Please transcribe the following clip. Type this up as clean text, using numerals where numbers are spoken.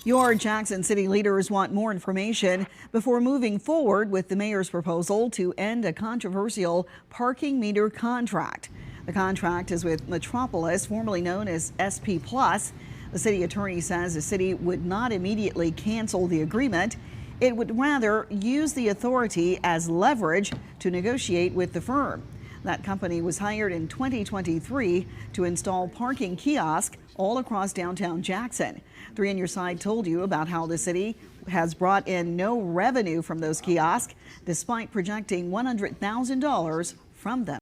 Your Jackson City leaders want more information before moving forward with the mayor's proposal to end a controversial parking meter contract. The contract is with Metropolis, formerly known as SP Plus. The city attorney says the city would not immediately cancel the agreement. It would rather use the authority as leverage to negotiate with the firm. That company was hired in 2023 to install parking kiosks all across downtown Jackson. 3 on Your Side told you about how the city has brought in no revenue from those kiosks, despite projecting $100,000 from them.